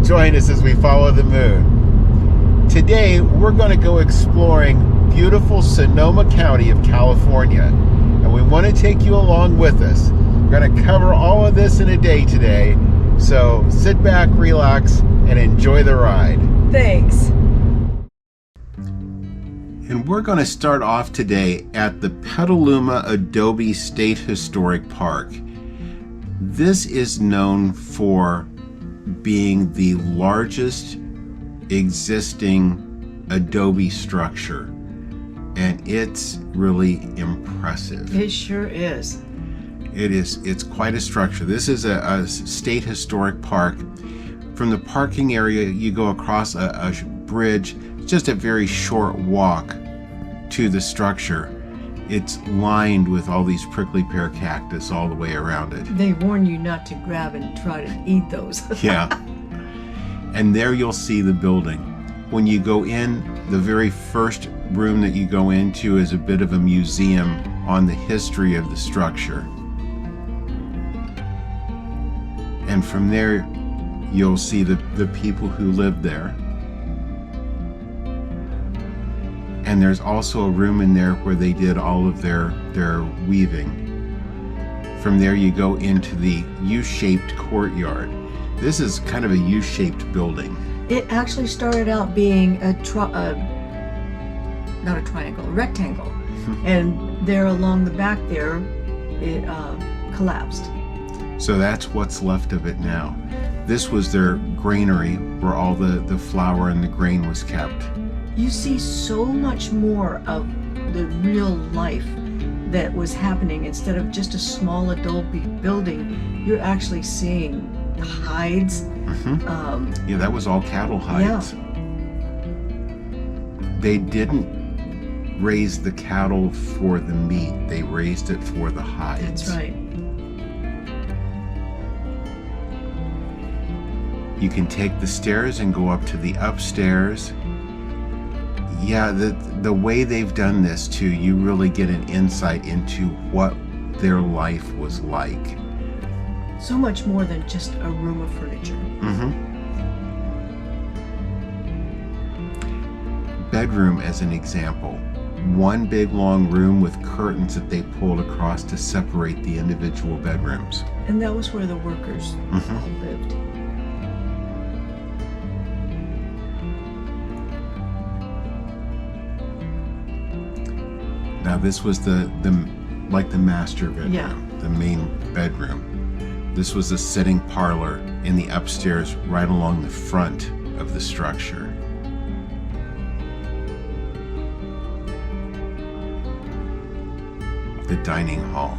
Join us as we follow the moon. Today, we're going to go exploring beautiful Sonoma County of California, and we want to take you along with us. We're going to cover all of this in a day today, so sit back, relax, and enjoy the ride. Thanks. And we're going to start off today at the Petaluma Adobe State Historic Park. This is known for being the largest existing adobe structure, and it's really impressive. It sure is. It's quite a structure. This is a state historic park. From the parking area, you go across a bridge. It's just a very short walk to the structure. It's lined with all these prickly pear cactus all the way around it. They warn you not to grab and try to eat those. Yeah. And there you'll see the building. When you go in, the very first room that you go into is a bit of a museum on the history of the structure. And from there, you'll see the people who lived there. And there's also a room in there where they did all of their weaving. From there you go into the U-shaped courtyard. This is kind of a U-shaped building. It actually started out being not a triangle, a rectangle. And there along the back there, it collapsed. So that's what's left of it now. This was their granary where all the flour and the grain was kept. You see so much more of the real life that was happening. Instead of just a small adobe building, you're actually seeing hides. Yeah, that was all cattle hides. Yeah. They didn't raise the cattle for the meat. They raised it for the hides. That's right. You can take the stairs and go up to the upstairs. Yeah, the way they've done this too, you really get an insight into what their life was like. So much more than just a room of furniture. Bedroom as an example. One big long room with curtains that they pulled across to separate the individual bedrooms. And that was where the workers all lived. Now this was the master bedroom, Yeah. the main bedroom. This was a sitting parlor in the upstairs right along the front of the structure. The dining hall.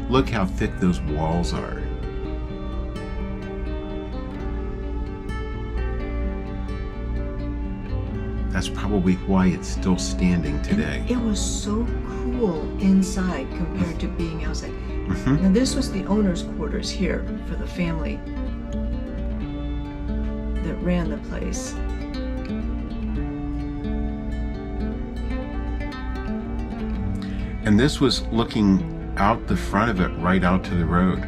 Look how thick those walls are. That's probably why it's still standing today. And it was so cool inside compared to being outside. Now this was the owner's quarters here for the family that ran the place. And this was looking out the front of it, right out to the road.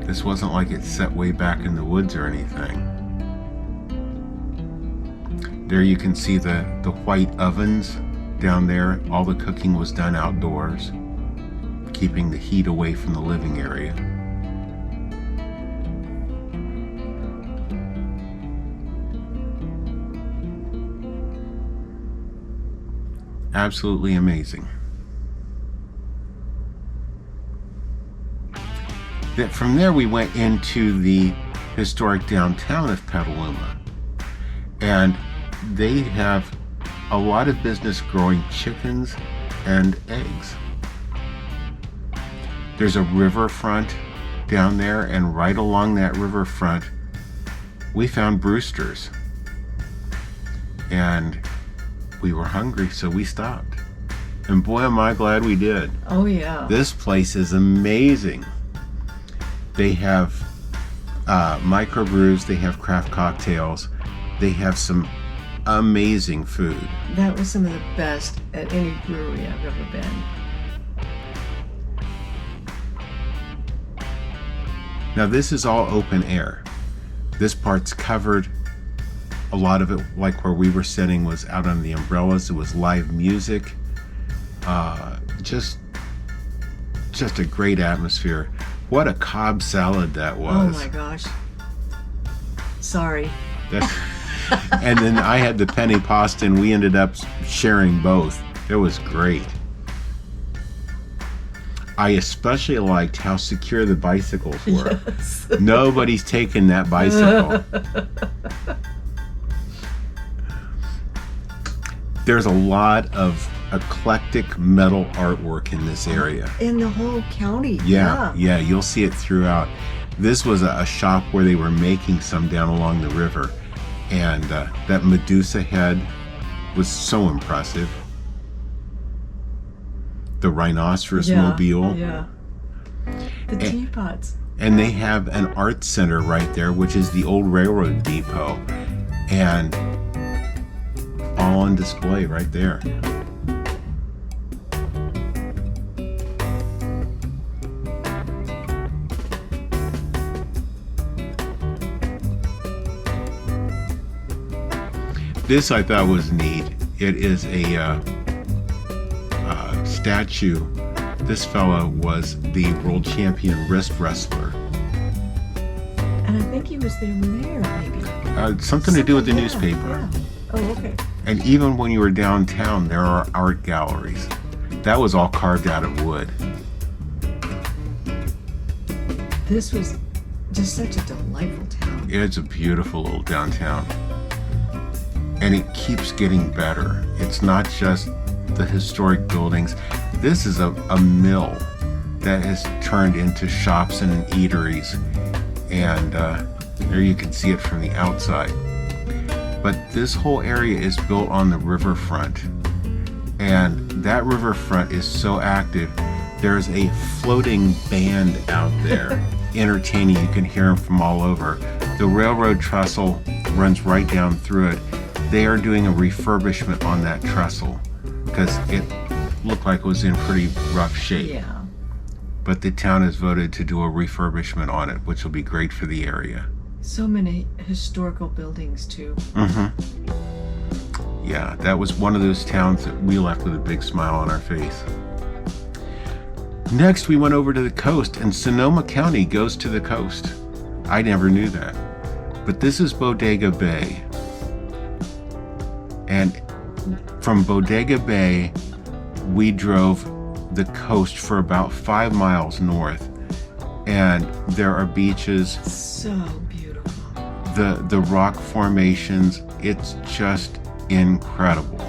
This wasn't like it's set way back in the woods or anything. There you can see the white ovens down there. All the cooking was done outdoors, keeping the heat away from the living area. Absolutely amazing. From there we went into the historic downtown of Petaluma, and they have a lot of business growing chickens and eggs. There's a riverfront down there, and right along that riverfront we found Brewsters, and we were hungry, so we stopped, and boy am I glad we did. Oh yeah. This place is amazing. They have microbrews, they have craft cocktails, they have some amazing food. That was some of the best at any brewery I've ever been. Now this is all open air. This part's covered. A lot of it, like where we were sitting, was out on the umbrellas. It was live music. Just a great atmosphere. What a Cobb salad that was. Oh my gosh. Sorry. And then I had the penny pasta, and we ended up sharing both. It was great. I especially liked how secure the bicycles were. Yes. Nobody's taking that bicycle. There's a lot of eclectic metal artwork in this area. In the whole county. Yeah, you'll see it throughout. This was a shop where they were making some down along the river, and that Medusa head was so impressive. The rhinoceros mobile. Yeah. The teapots. And they have an art center right there, which is the old railroad depot, and all on display right there. This I thought was neat. It is a statue. This fella was the world champion wrist wrestler. And I think he was their mayor, maybe. Something to do with the newspaper. Yeah. Oh, okay. And even when you were downtown, there are art galleries. That was all carved out of wood. This was just such a delightful town. It's a beautiful little downtown. And it keeps getting better. It's not just the historic buildings. This is a mill that has turned into shops and eateries. And there you can see it from the outside. But this whole area is built on the riverfront. And that riverfront is so active. There's a floating band out there entertaining. You can hear them from all over. The railroad trestle runs right down through it. They are doing a refurbishment on that trestle because it looked like it was in pretty rough shape. Yeah. But the town has voted to do a refurbishment on it, which will be great for the area. So many historical buildings too. Yeah, that was one of those towns that we left with a big smile on our face. Next, we went over to the coast, and Sonoma County goes to the coast. I never knew that. But this is Bodega Bay. And from Bodega Bay, we drove the coast for about 5 miles north. And there are beaches. So beautiful. The rock formations, it's just incredible.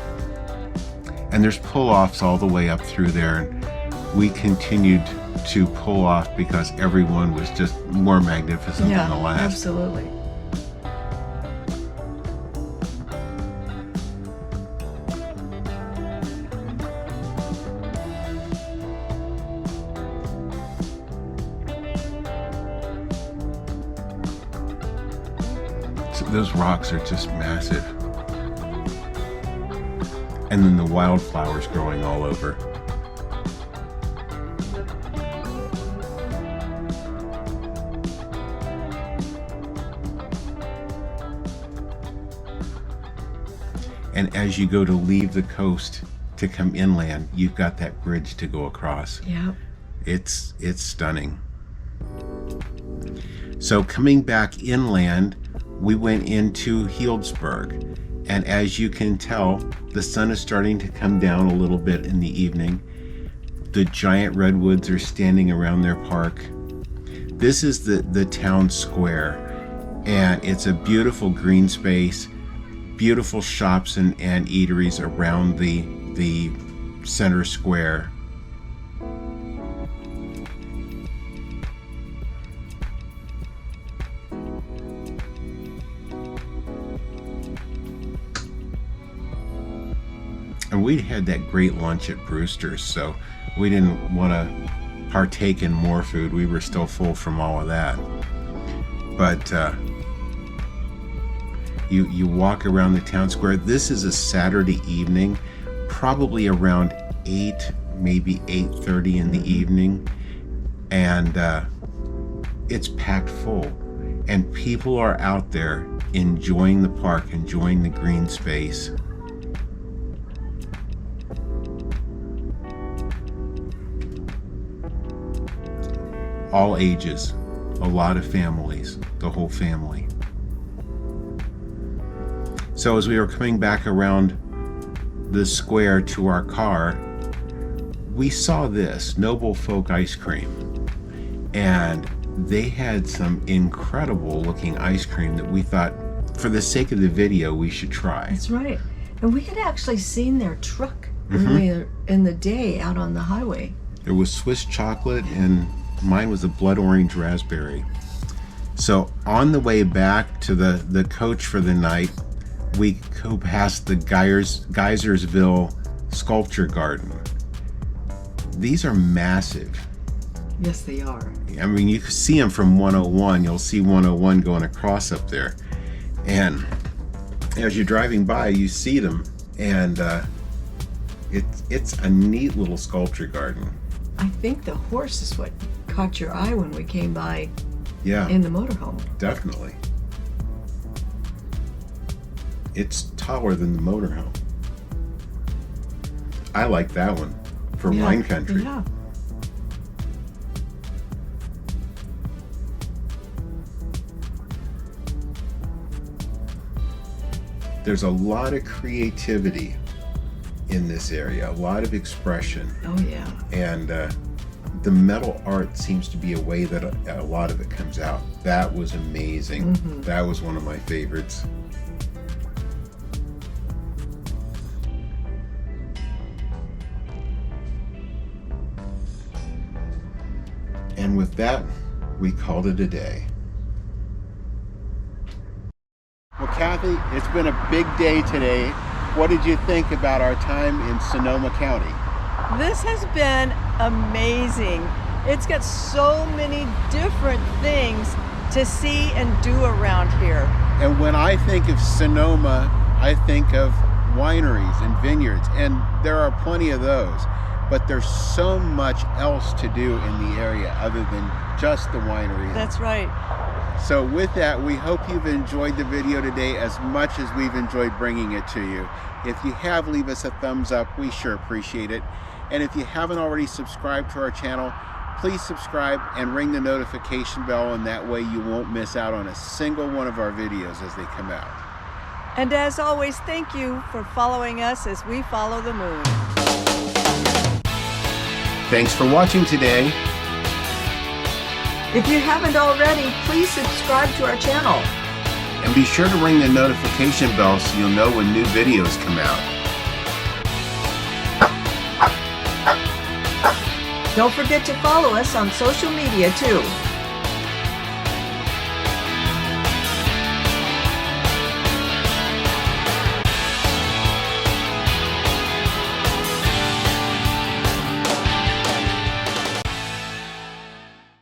And there's pull-offs all the way up through there. And we continued to pull off because everyone was just more magnificent than the last. Absolutely. So those rocks are just massive. And then the wildflowers growing all over. And as you go to leave the coast to come inland, you've got that bridge to go across. Yeah. It's stunning. So coming back inland, we went into Healdsburg. And as you can tell, the sun is starting to come down a little bit in the evening. The giant redwoods are standing around their park. This is the town square, and it's a beautiful green space, beautiful shops and eateries around the center square. And we'd had that great lunch at Brewsters, so we didn't want to partake in more food. We were still full from all of that. But you walk around the town square. This is a Saturday evening, probably around 8, maybe 8:30 in the evening. And it's packed full, and people are out there enjoying the park, enjoying the green space. All ages, a lot of families, the whole family. So as we were coming back around the square to our car, we saw this Noble Folk ice cream, and they had some incredible looking ice cream that we thought, for the sake of the video, we should try. That's right. And we had actually seen their truck earlier in the day out on the highway. There was Swiss chocolate, and mine was a blood orange raspberry. So on the way back to the coach for the night, we go past the Geyserville Sculpture Garden. These are massive. Yes, they are. I mean, you can see them from 101. You'll see 101 going across up there. And as you're driving by, you see them. And it's a neat little sculpture garden. I think the horse is what caught your eye when we came by Yeah, in the motorhome. definitely. It's taller than the motorhome. I like that one for wine country. Yeah. There's a lot of creativity in this area, a lot of expression. Oh, yeah. And the metal art seems to be a way that a lot of it comes out. That was amazing. That was one of my favorites. And with that, we called it a day. Well, Cathy, it's been a big day today. What did you think about our time in Sonoma County? This has been amazing. It's got so many different things to see and do around here. And when I think of Sonoma, I think of wineries and vineyards, and there are plenty of those. But there's so much else to do in the area other than just the wineries. That's right. So with that, we hope you've enjoyed the video today as much as we've enjoyed bringing it to you. If you have, leave us a thumbs up. We sure appreciate it. And if you haven't already subscribed to our channel, please subscribe and ring the notification bell, and that way you won't miss out on a single one of our videos as they come out. And as always, thank you for following us as we follow the moon. Thanks for watching today. If you haven't already, please subscribe to our channel. And be sure to ring the notification bell so you'll know when new videos come out. Don't forget to follow us on social media too.